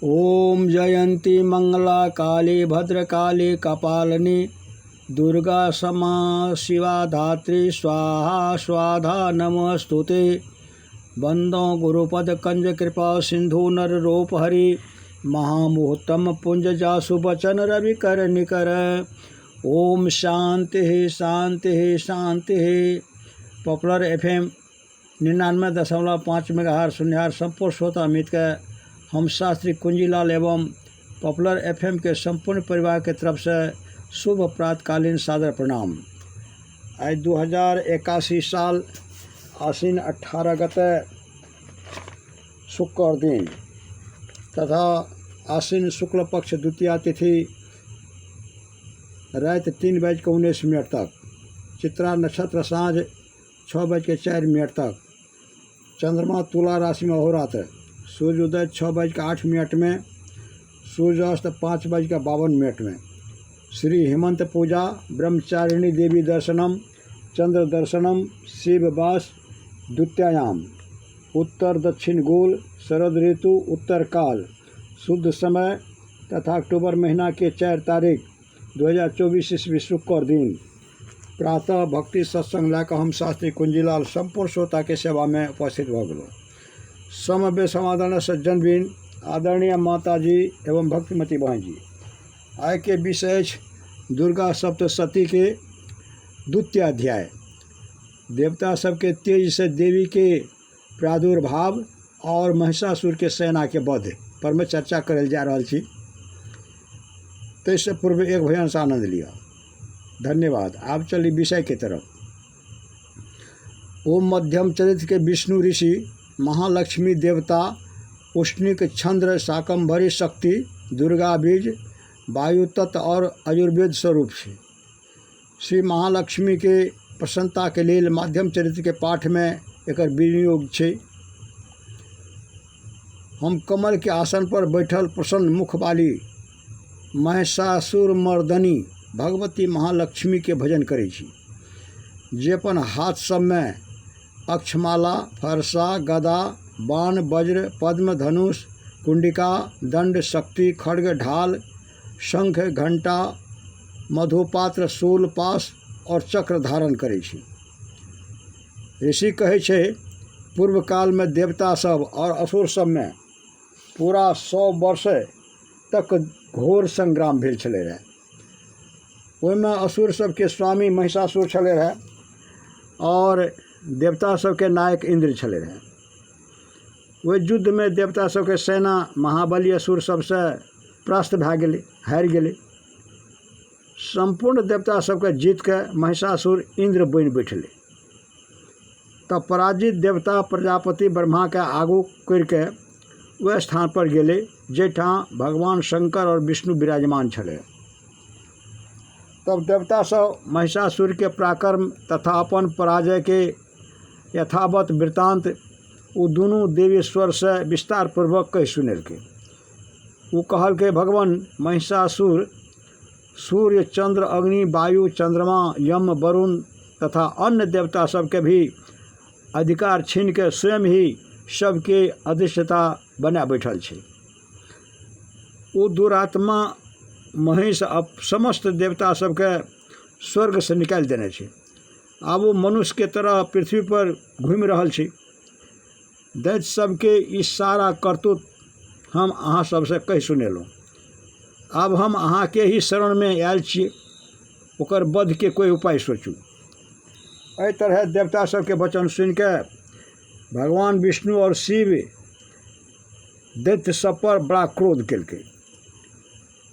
ओम जयंती मंगला काली भद्रकाली कपालिनी दुर्गा समा शिवा धात्री स्वाहा स्वाधा नमस्तुते। बंदो गुरुपद कंज कृपा सिंधु नर रूप हरि महामुहूर्तम पुंज जासु बचन रवि कर निकर। ओम शांति शांति शांति। पॉपुलर FM 99.5 मेगाहर्ट्ज़ सुनहर संपूर्ण श्रोता अमित के हम शास्त्री कुंजीलाल एवं पॉपुलर FM के संपूर्ण परिवार के तरफ से शुभ प्रातकालीन सादर प्रणाम। आज 2081 साल आश्विन 18 गते शुक्र दिन तथा आश्विन शुक्ल पक्ष द्वितीया तिथि रात 3:19 तक, चित्रा नक्षत्र साँझ 6:04 तक, चंद्रमा तुला राशि में अहोरात्र, सूर्योदय 6:08 में, सूर्यास्त 5:52 में। श्री हेमंत पूजा, ब्रह्मचारिणी देवी दर्शनम, चंद्र दर्शनम, शिव वास द्वितीयायाम, उत्तर दक्षिण गोल, शरद ऋतु उत्तर काल, शुद्ध समय तथा अक्टूबर महीना के 4 तारीख 2024 ईस्वी शुक्र दिन प्रातः भक्ति सत्संग लाकर हम शास्त्री कुंजीलाल संपूर्ण श्रोता के सेवा में उपस्थित हो गलो। समवे समाधान सज्जन बिन आदरणीय माता जी एवं भक्तिमती बहन जी, आय के विषय दुर्गा सप्तशती के द्वितीय अध्याय, देवता सबके तेज से देवी के प्रादुर्भाव और महिषासुर के सेना के वध पर में चर्चा करल जा रहा छी। तो इससे पूर्व एक भजन से आनंद लिया। धन्यवाद। आप चलिए विषय की तरफ। ओम मध्यम चरित्र के विष्णु ऋषि, महालक्ष्मी देवता, उष्णिक छंद्र, शाकंभरी शक्ति, दुर्गा बीज, वायु तत्व और आयुर्वेद स्वरूप से श्री महालक्ष्मी के प्रसन्नता के लिए माध्यम चरित्र के पाठ में एक विनियोग है। हम कमल के आसन पर बैठल प्रसन्न मुख वाली महिषासुर मर्दनी भगवती महालक्ष्मी के भजन करै छी, जे अपन हाथ सब में अक्षमाला, फरसा, गदा, बाण, वज्र, पद्म, धनुष, कुंडिका, दंड, शक्ति, खड्ग, ढाल, शंख, घंटा, मधुपात्र, शूल, पास और चक्र धारण करै छी। ऋषि कहै छै, पूर्व काल में देवता सब और असुर सब में पूरा 100 वर्ष तक घोर संग्राम भेल छलै रहे। ओहिमे असुर सबके स्वामी महिषासुर छलै रहे और देवता सबके नायक इंद्र छलै रहे। ओहि युद्ध में देवता सबके सेना महाबली असुर सबसे परास्त भए गेलै, हारि गेलै। संपूर्ण देवता सबके जीत के महिषासुर इंद्र बनि बैठलै। तब पराजित देवता प्रजापति ब्रह्मा के आगू करके वह स्थान पर गेले जेठाम भगवान शंकर और विष्णु विराजमान छले। तब देवता सब महिषासुर के पराक्रम तथा अपन पराजय के यथावत वृत्तांत वो दोनों देवेश्वर से विस्तार पूर्वक कह सुनेलके। वो कहलके, भगवान महिषासुर सूर्य, चंद्र, अग्नि, वायु, चंद्रमा, यम, वरुण तथा अन्य देवता सबके भी अधिकार छीन के स्वयं ही सबके अधिष्ठता बना बैठल छै। वो दुरात्मा महिष अब समस्त देवता सबके स्वर्ग से निकाल देने छै। आब वो मनुष्य के तरह पृथ्वी पर घूमि रहल छै। दैत्य सबके ई सारा करतूत हम अहाँ सबसे कह सुनेलहुँ। अब हम अहाँ के ही शरण में आयल छी, ओकर वध के कोई उपाय सोचू। एहि तरह देवता सबके वचन सुन के भगवान विष्णु और शिव दैत्य सब पर बड़ा क्रोध केलकै।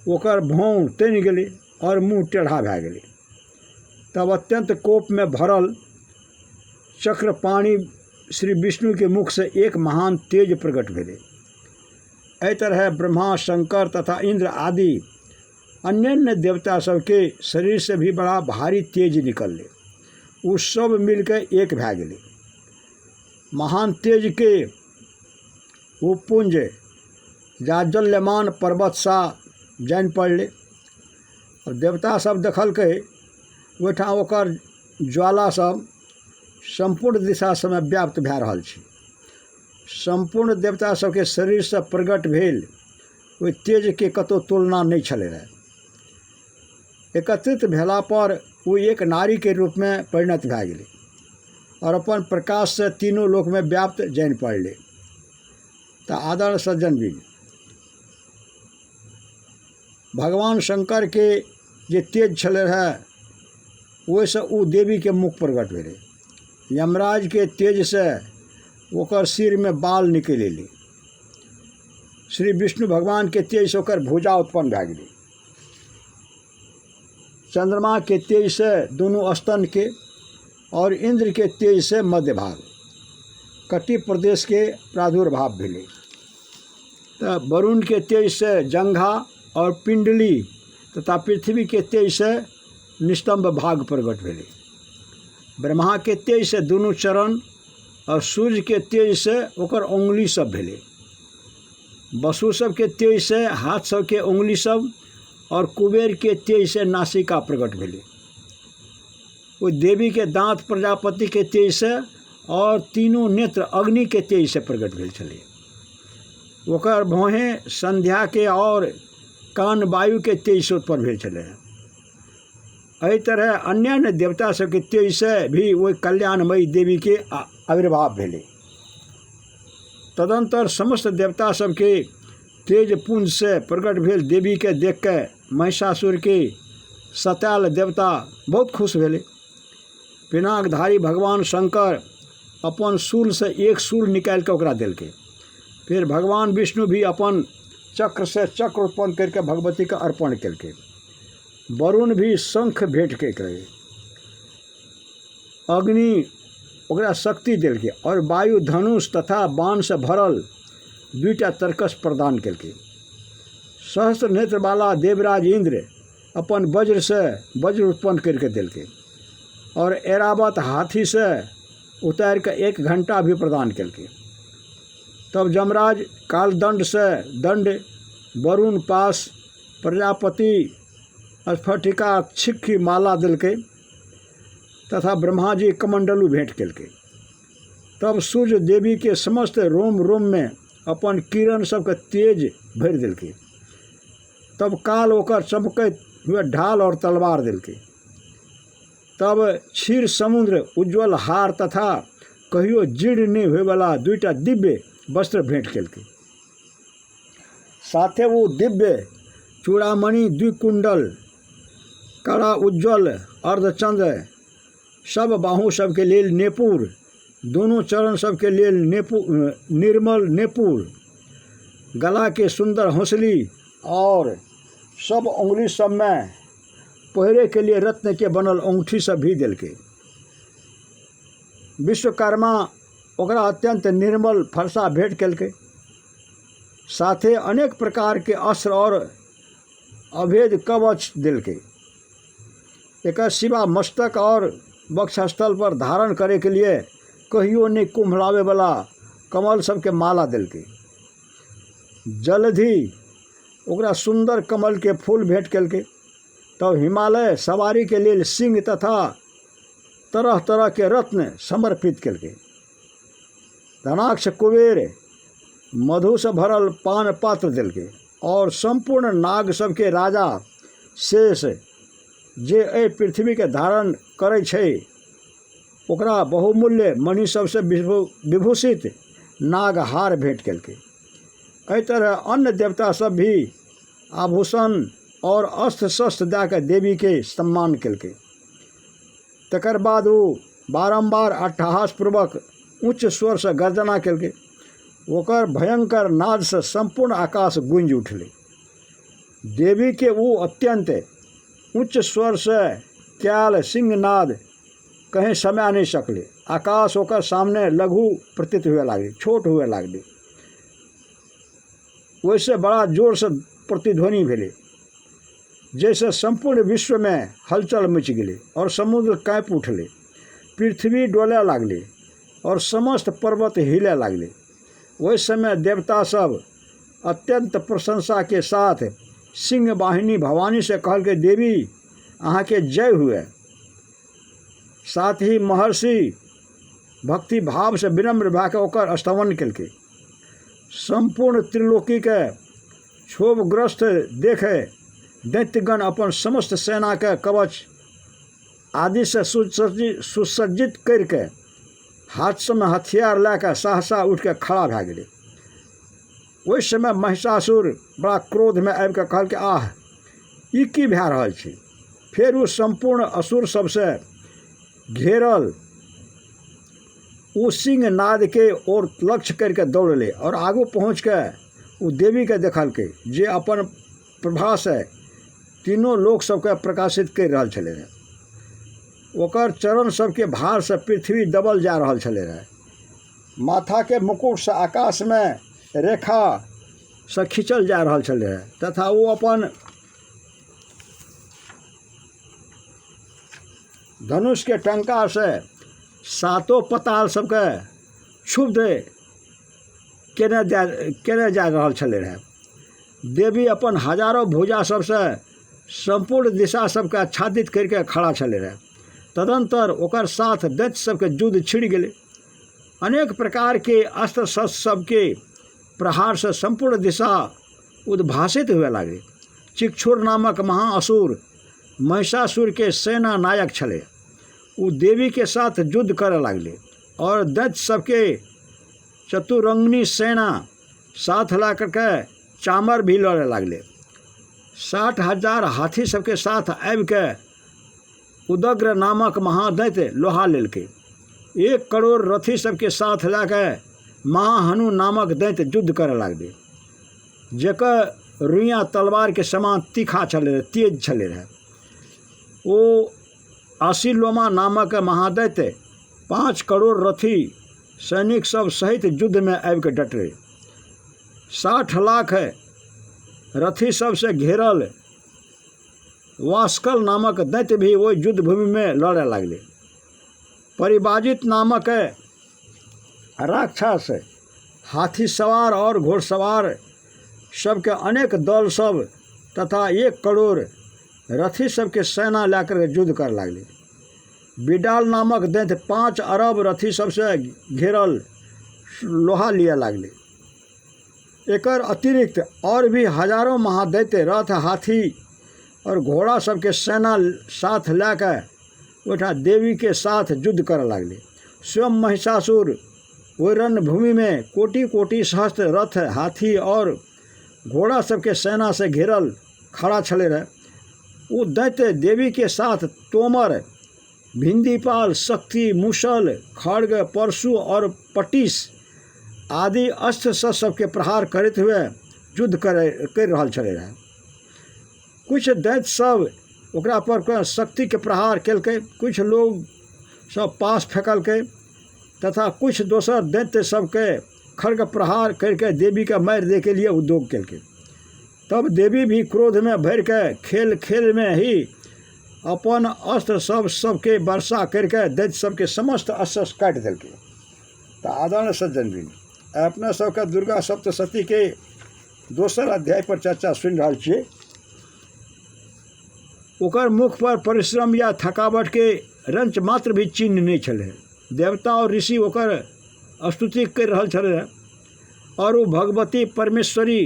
ओकर भौं तनि गेलै और मुँह टेढ़ा भए गेलै। तब अत्यंत कोप में भरल चक्रपाणी श्री विष्णु के मुख से एक महान तेज प्रकट भेलै। एहि तरह ब्रह्मा, शंकर तथा इंद्र आदि अन्य देवता सबके शरीर से भी बड़ा भारी तेज निकललै। वो सब मिलकर एक भए गेलै। महान तेज के वो पुंज जाजल्यमान पर्वत सा जानि पड़लै। और देवता सब देखलकै ओहिठाम ओकर ज्वाला सब संपूर्ण दिशा सबमे व्याप्त भए रहल छै। संपूर्ण देवता सबके शरीर से प्रकट भेल ओहि तेज के कतौ तुलना नहीं छलै रहै। एकत्रित भेला पर वो एक नारी के रूप में परिणत भए गेलै और अपन प्रकाश से तीनों लोक में व्याप्त जानि पड़लै। तऽ आदर सज्जन भी भगवान शंकर के जे तेज छलै रहै ओहिसँ ओ देवी के मुख प्रकट भेलै। यमराज के तेज से ओकर सिर में बाल निकलि एलै। श्री विष्णु भगवान के तेज से ओकर भुजा उत्पन्न भए गेलै। चंद्रमा के तेज से दोनों स्तन के और इंद्र के तेज से मध्य भाग कटि प्रदेश के प्रादुर्भाव भेलै। तो वरुण के तेज से जंघा और पिंडली तथा पृथ्वी के तेज से निस्तंभ भाग प्रकट भेलै। ब्रह्मा के तेज से दोनों चरण और सूर्य के तेज से ओकर उंगली सब भेलै। वसु सब के तेज से हाथ सब के उंगली सब और कुबेर के तेज से नासिका प्रकट भेलै। वो देवी के दांत प्रजापति के तेज से और तीनों नेत्र अग्नि के तेज से प्रकट भेल छलै। ओकर भौहें संध्या के और कान वायु के तेज से उत्पन्न भेल छलै। एहि तरह अन्य देवता सब के तेज से भी वही कल्याणमयी देवी के आविर्भाव भेलै। तदंतर समस्त देवता सब के तेज पुंज से प्रकट भेल देवी के देख के महिषासुर के सतायल देवता बहुत खुश भेले। पिनाकधारी भगवान शंकर अपन शूल से एक शूल निकाल के ओकरा देलकै। फिर भगवान विष्णु भी अपन चक्र से चक्र उत्पन्न करके भगवती के अर्पण केलकै। वरुण भी शंख भेंट के करे। अग्नि ओकरा शक्ति देलकै और वायु धनुष तथा बाण से भरल दुईटा तरकस प्रदान केलकै। सहस्त्र नेत्र वाला देवराज इंद्र अपन वज्र से वज्र उत्पन्न करके देलकै और ऐरावत हाथी से उतार के 1 घंटा भी प्रदान केलकै। तब जमराज कालदंड से दंड, वरुण पास, प्रजापति स्फटिका छिक्की माला दिलकै तथा ब्रह्मा जी कमंडलू भेंट केलकै। तब सूर्य देवी के समस्त रोम रोम में अपन किरण सबके तेज भरि दिलकै। तब काल ओकर चमकैत हुए ढाल और तलवार दिलकै। तब क्षीर समुद्र उज्ज्वल हार तथा कहियो जीर्ण नहीं हुए वाला दुईटा दिव्य वस्त्र भेंट केलकै। साथे वो दिव्य चूड़ामणि, द्विकुंडल, कड़ा उज्ज्वल अर्धचंद्र, सब बाहु सबके लेल नेपुर, दोनों चरण सबके लेल निर्मल नेपुर, गला के सुंदर हौसली और सब उंगली सब में पहिरे के लिए रत्न के बनल अंगूठी सब भी दिलकै। विश्वकर्मा ओकरा अत्यंत निर्मल फरसा भेंट केलकै। साथे अनेक प्रकार के अस्त्र और अभेद कवच दिलकै। एक सिवा मस्तक और वक्षस्थल पर धारण करे के लिए कहियो नहीं कुम्हलावे वाला कमल सबके माला दिलकै। जलधि ओकरा सुंदर कमल के फूल भेंट केलकै। तब हिमालय सवारी के लिए सिंह तथा तरह तरह के रत्न समर्पित केलकै। धनाक्ष कुबेर मधु से भरल पान पात्र दिलकै और संपूर्ण नाग सबके राजा शेष जे एहि पृथ्वी के धारण करै छै ओकरा बहुमूल्य मणि सबसे विभूषित नागहार भेंट केलकै। एहि तरह अन्य देवता सब भी आभूषण और अस्त्र शस्त्र दए के देवी के सम्मान केलकै। तकर बाद वो बारंबार अट्टहास पूर्वक उच्च स्वर से गर्जना केलकै। ओकर भयंकर नाद से संपूर्ण आकाश गूंज उठलै। देवी के वो अत्यंत उच्च स्वर से क्याल सिंहनाद कहीं समय नहीं सकले। आकाश ओकर सामने लघु प्रतीत हुए लागले, छोट हुए लागले। वैसे बड़ा जोर से प्रतिध्वनि भेले जैसे संपूर्ण विश्व में हलचल मच गेले और समुद्र काँपि उठले। पृथ्वी डोले लागले और समस्त पर्वत हिले लागले। वही समय देवता सब अत्यंत प्रशंसा के साथ सिंह वाहिनी भवानी से कहल के देवी अहाँ के जय हुए। साथ ही महर्षि भक्ति भाव से विनम्र भए के ओकर स्तवन केलकै। संपूर्ण त्रिलोकी के क्षोभग्रस्त देखे दैत्यगण अपन समस्त सेना के कवच आदि से सुसज्जित करके हाथ में हथियार लैके सहसा उठ के खड़ा भै गए। ओहि समय महिषासुर बड़ा क्रोध में आबि के कहल कि आह ई की भै रहल छै। फिर वो संपूर्ण असुर सबसे घेरल वो सिंह नाद के ओर लक्ष्य करके दौड़ले और आगू पहुँच के वो देवी के देखलकै जे अपन प्रभा से तीनों लोक सबके प्रकाशित कर रहल छलै रहे। ओकर चरण सबके भार से पृथ्वी दबल जा रहल छलै रहे। माथा के मुकुट से आकाश में रेखा से खींचल जा रहल छलै रहे तथा वो अपन धनुष के टंका से सातों पताल सबके क्षुब्ध केने जा रहल छलै रहे। देवी अपन हजारों भुजा सबसे संपूर्ण दिशा सबके आच्छादित करके खड़ा छलै रहे। तदंतर ओकर साथ दैत्य सबके युद्ध छिड़ गेलै। अनेक प्रकार के अस्त्र शस्त्र सबके प्रहार से संपूर्ण दिशा उद्भासित हुए लगे। चिक्षुर नामक महाअसुर महिषासुर के सेना नायक छले। वो देवी के साथ युद्ध करे लगले और दैत्य सबके चतुरंगनी सेना साथ ला करके चामर भी लड़े लगले। 60,000 हाथी सबके साथ आबि के उदग्र नामक महादैत्य लोहा लेलके। 1 करोड़ रथी सबके साथ लाके महाहनु नामक दैत्य युद्ध करे लगले जेकर रुइयाँ तलवार के समान तीखा छले रहे, तेज छले रहे। वो आशीलोमा नामक महादैत्य 5 करोड़ रथी सैनिक सब सहित युद्ध में आबि के डटले। 60 लाख रथी सब से घेरल वास्कल नामक दैत्य भी वो युद्ध भूमि में लड़े लगले। परिबाजित नामक राक्षस हाथी सवार और घोड़सवार सबके अनेक दल सब तथा 1 करोड़ रथी सबके सेना लेकर युद्ध कर लगले। बिडाल नामक दैत्य 5 अरब रथी सबसे घेरल लोहा लिए लगले। एकर अतिरिक्त और भी हजारों महादैत्य रथ हाथी और घोड़ा सबके सेना साथ लेके ओठा देवी के साथ युद्ध कर लगले। स्वयं महिषासुर ओहि रणभूमि में कोटि कोटि सहस्त्र रथ हाथी और घोड़ा सबके सेना से घेरल खड़ा छले रहे। वो दैत्य देवी के साथ तोमर, भिंदीपाल, शक्ति, मुसल, खड्ग, परशु और पटिस आदि अस्त्र शस्त्र सबके प्रहार करते हुए युद्ध कर रहल छले रहे। कुछ दैत्य सब ओकरा पर शक्ति के प्रहार केलकै, कुछ लोग सब पास फेंकलकै तथा कुछ दोसर दैत्य सबके खड्ग प्रहार करके देवी के मार दे के लिए उद्योग केलकै। तब देवी भी क्रोध में भर के खेल खेल में ही अपन अस्त्र सबके वर्षा करके दैत्य सबके समस्त अस्त्र काट दिलकै। तो आदरणीय सज्जन भी अपना सबके दुर्गा सप्तशती के 2 अध्याय पर चर्चा सुन रहा छे। ओकर मुख पर परिश्रम या थकावट के रंच मात्र भी चिन्ह नहीं छले। देवता और ऋषि ओकर स्तुति कर रहल छले और वो भगवती परमेश्वरी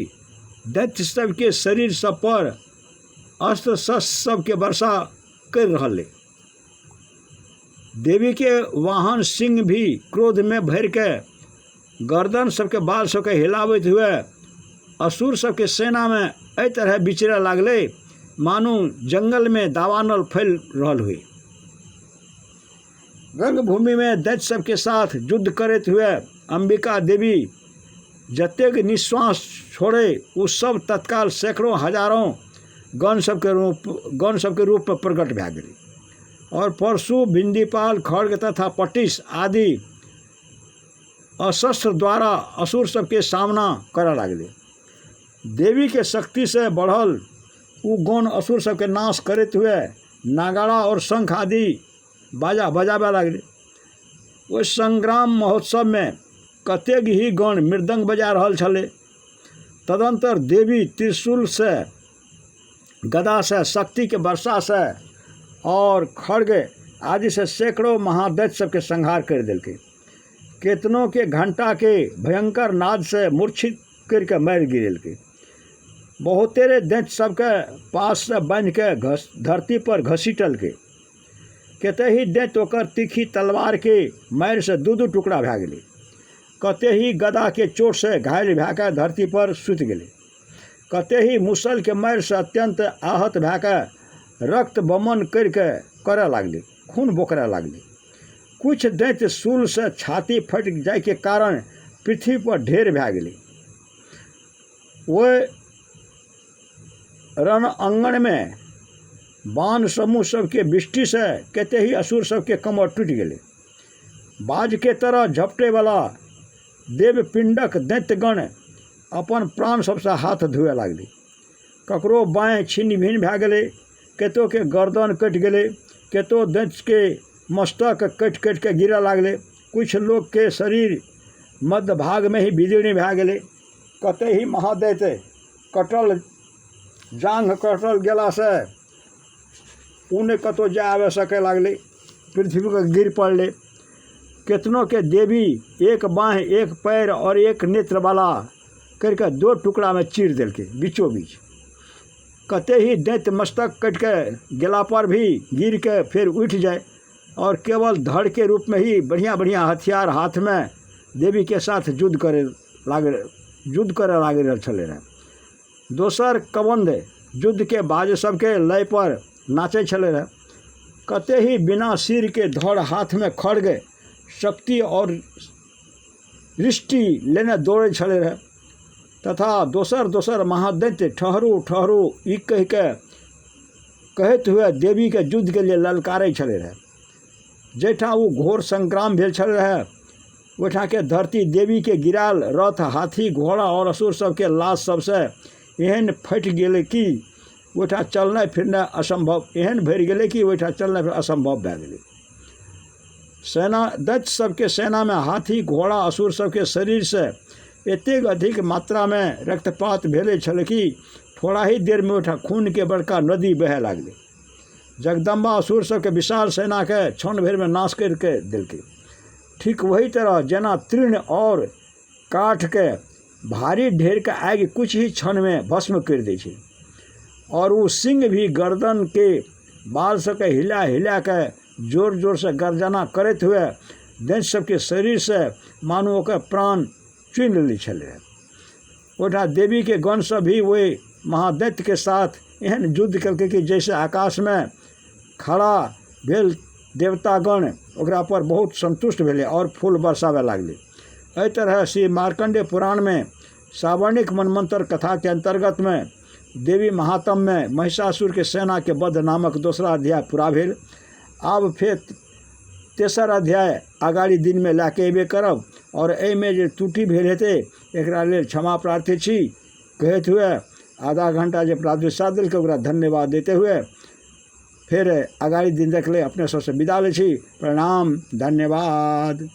दैत्य सबके शरीर सब पर अस्त्र शस्त्र सबके वर्षा कर रहले। देवी के वाहन सिंह भी क्रोध में भर के गर्दन सबके बाल सबके हिलावत हुए असुर सबके सेना में एहि तरह बिचरे लागले मानो जंगल में दावानल फैल रहल हुई। रंगभूमि में दैत्य सबके साथ युद्ध करते हुए अंबिका देवी जतेक निश्वास छोड़े वो सब तत्काल सैकड़ों हजारों गण सबके रूप में प्रकट भै गेलै और परशु, भिंदीपाल, खड्ग तथा पटिस आदि अशस्त्र द्वारा असुर सबके सामना करे लगले। देवी के शक्ति से बढ़ल वो गण असुर सबके नाश करते हुए नागाड़ा और शंख आदि बाजा बजाबे लगले। उस संग्राम महोत्सव में कतेक ही गण मृदंग बजा रहल छले। तदंतर देवी त्रिशूल से, गदा से, शक्ति के वर्षा से और खड्ग आदि से सैकड़ों महादैत्य सबके संहार कर दिलकै। केतनों के घंटा के भयंकर नाद से मूर्छित करके मार गिरेलकै। बहुतेरे दैत्य सबके पास से बांध के धरती पर घसीटल के कते ही दैत्य ओकर तीखी तलवार के मारि से दू दू टुकड़ा भए गेलै, कते ही गदा के चोट से घायल भए के धरती पर सुति गेलै, कते ही मुसल के मारि से अत्यंत आहत भए के रक्त बमन करय लागलै, खून बोकरय लागलै। कुछ दैत्य शूल से छाती फटि जाय के कारण पृथ्वी पर ढेर भए गेलै। ओहि रण आंगन में बाण समूह सबके वृष्टि से कते ही असुर सबके कमर टूटि गेलै। बाज के तरह झपटे वाला देवपिंडक दैत्यगण अपन प्राण सबसे हाथ धोए लागलै। ककरो बाँह छिन्न भिन्न भए गेलै, केतो के गर्दन कटि गेलै, केतो दैत्य के मस्तक कटि कटि के गिरऽ लागलै। कुछ लोग के शरीर मध्य भाग में ही बिजड़ी भए गेलै। कते ही महादैत्य कटल जांघ कटल गेला से उने कतो जा आवे सके लागलै, पृथ्वी पर गिर पड़ले। केतनों के देवी एक बाँह एक पैर और एक नेत्र वाला करके दो टुकड़ा में चीर देलके बीचों बीच। कते ही दैत्य मस्तक कट के गेला पर भी गिर के फिर उठ जाए और केवल धड़ के रूप में ही बढ़िया बढ़िया हथियार हाथ में देवी के साथ युद्ध करे लागे चले रहे। दोसर कबंध युद्ध के बाज सबके लय पर नाचे चले रहे। कते ही बिना सिर के धड़ हाथ में खड़ग शक्ति और रिष्टि लेने दौड़े चले रहे। तथा दोसर दोसर महादैत्य ठहरू ठहरू ई कह के कहते हुए देवी के युद्ध के लिए ललकारे चले रहे। जैठा वो घोर संग्राम भेल चल रहे ओठा के धरती देवी के गिराल रथ हाथी घोड़ा और असुर सबके लाश सबसे एहन फटि गेलै कि ओठा चलना फिरना असंभव, एहन भरि गेलै कि ओठा चलना फिर असंभव भए गेलै। सेना दैत्य सबके सेना में हाथी घोड़ा असुर सबके शरीर से एतेक अधिक मात्रा में रक्तपात भेले छल कि थोड़ा ही देर में ओठा खून के बड़का नदी बहे लागलै। जगदम्बा असुर सबके विशाल सेना के क्षण भर में नाश करके देलकै। ठीक वही तरह जेना तृण और काठ के भारी ढेर के आगि कुछ ही क्षण में भस्म कर दै छै, और वो सिंह भी गर्दन के बाल सबके हिला हिला के जोर जोर से गर्जना करते हुए दैत्य सबके शरीर से मानो ओकर प्राण चुनि लै छलै। ओठा देवी के गण सब भी वही महादैत्य के साथ एहन युद्ध करके कि जैसे आकाश में खड़ा भेल देवतागण ओकरा पर बहुत संतुष्ट भेले और फूल बरसावे लागले। एहि तरह श्री मार्कंडेय पुराण में सावर्णिक मनमंत्र कथा के अंतर्गत में देवी महात्म में महिषासुर के सेना के वध नामक दूसरा अध्याय पूरा भेल। आब फिर तेसर अध्याय आगाड़ी दिन में लाके अयबे करब, और एहिमे जे त्रुटि भेल हेतै एकरा लेल क्षमा प्रार्थी छी कहते हुए आधा घंटा जो प्रार्थना साथ दिल के ओकरा धन्यवाद देते हुए फिर आगाड़ी दिन देख ले अपने सबसे विदा ले छी। प्रणाम, धन्यवाद।